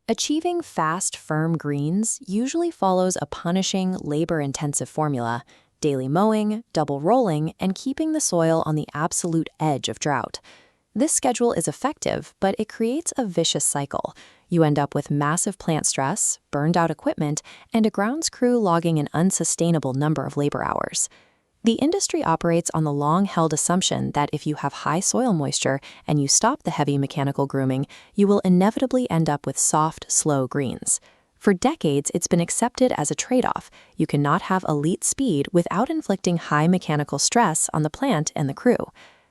Achieving fast, firm greens usually follows a punishing, labor-intensive formula: daily mowing, double rolling, and keeping the soil on the absolute edge of drought. This schedule is effective, but it creates a vicious cycle. You end up with massive plant stress, burned-out equipment, and a grounds crew logging an unsustainable number of labor hours. The industry operates on the long-held assumption that if you have high soil moisture and you stop the heavy mechanical grooming, you will inevitably end up with soft, slow greens. For decades, it's been accepted as a trade-off. You cannot have elite speed without inflicting high mechanical stress on the plant and the crew.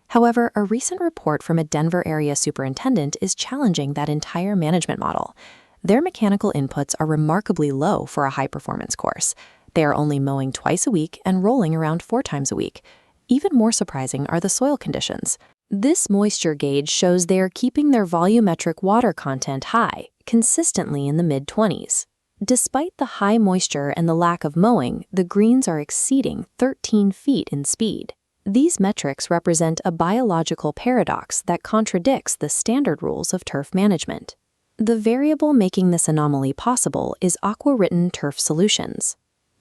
However, a recent report from a Denver area superintendent is challenging that entire management model. Their mechanical inputs are remarkably low for a high-performance course. They are only mowing twice a week and rolling around 4 times a week. Even more surprising are the soil conditions. This moisture gauge shows they are keeping their volumetric water content high, consistently in the mid-20s. Despite the high moisture and the lack of mowing, the greens are exceeding 13 feet in speed. These metrics represent a biological paradox that contradicts the standard rules of turf management. The variable making this anomaly possible is Aquaritin Turf Solutions.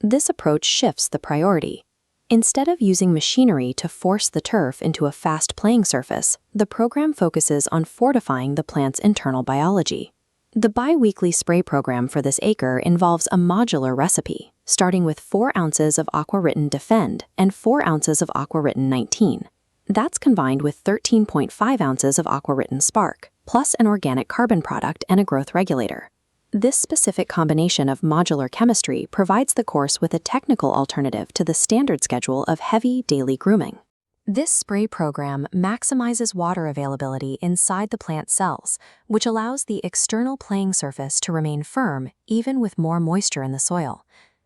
This approach shifts the priority. Instead of using machinery to force the turf into a fast playing surface, the program focuses on fortifying the plant's internal biology. The bi-weekly spray program for this acre involves a modular recipe, starting with 4 ounces of Aquaritin Defend and 4 ounces of Aquaritin 19. That's combined with 13.5 ounces of Aquaritin Sparc, plus an organic carbon product and a growth regulator. This specific combination of modular chemistry provides the course with a technical alternative to the standard schedule of heavy daily grooming. This spray program maximizes water availability inside the plant cells, which allows the external playing surface to remain firm even with more moisture in the soil.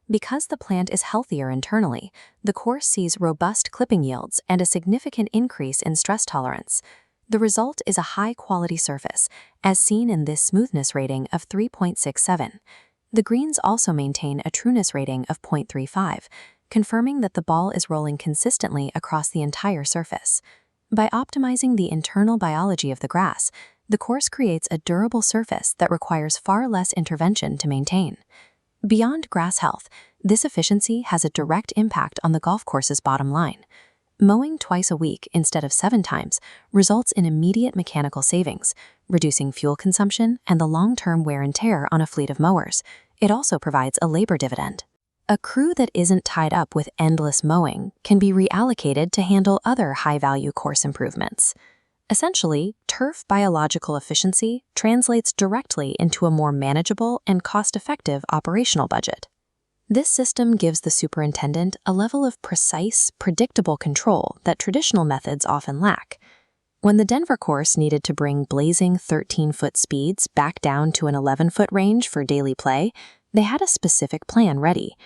Because the plant is healthier internally, the course sees robust clipping yields and a significant increase in stress tolerance. The result is a high-quality surface, as seen in this smoothness rating of 3.67. The greens also maintain a trueness rating of 0.35, confirming that the ball is rolling consistently across the entire surface. By optimizing the internal biology of the grass, the course creates a durable surface that requires far less intervention to maintain. Beyond grass health, this efficiency has a direct impact on the golf course's bottom line. Mowing twice a week instead of 7 times results in immediate mechanical savings, reducing fuel consumption and the long-term wear and tear on a fleet of mowers. It also provides a labor dividend. A crew that isn't tied up with endless mowing can be reallocated to handle other high-value course improvements. Essentially, turf biological efficiency translates directly into a more manageable and cost-effective operational budget. This system gives the superintendent a level of precise, predictable control that traditional methods often lack. When the Denver course needed to bring blazing 13-foot speeds back down to an 11-foot range for daily play, they had a specific plan ready.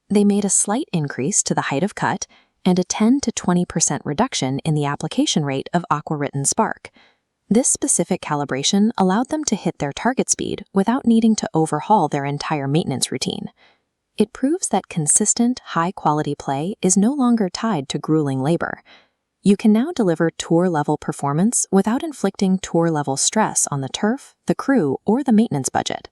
They made a slight increase to the height of cut and a 10 to 20% reduction in the application rate of Aquaritin Sparc. This specific calibration allowed them to hit their target speed without needing to overhaul their entire maintenance routine. It proves that consistent, high-quality play is no longer tied to grueling labor. You can now deliver tour-level performance without inflicting tour-level stress on the turf, the crew, or the maintenance budget.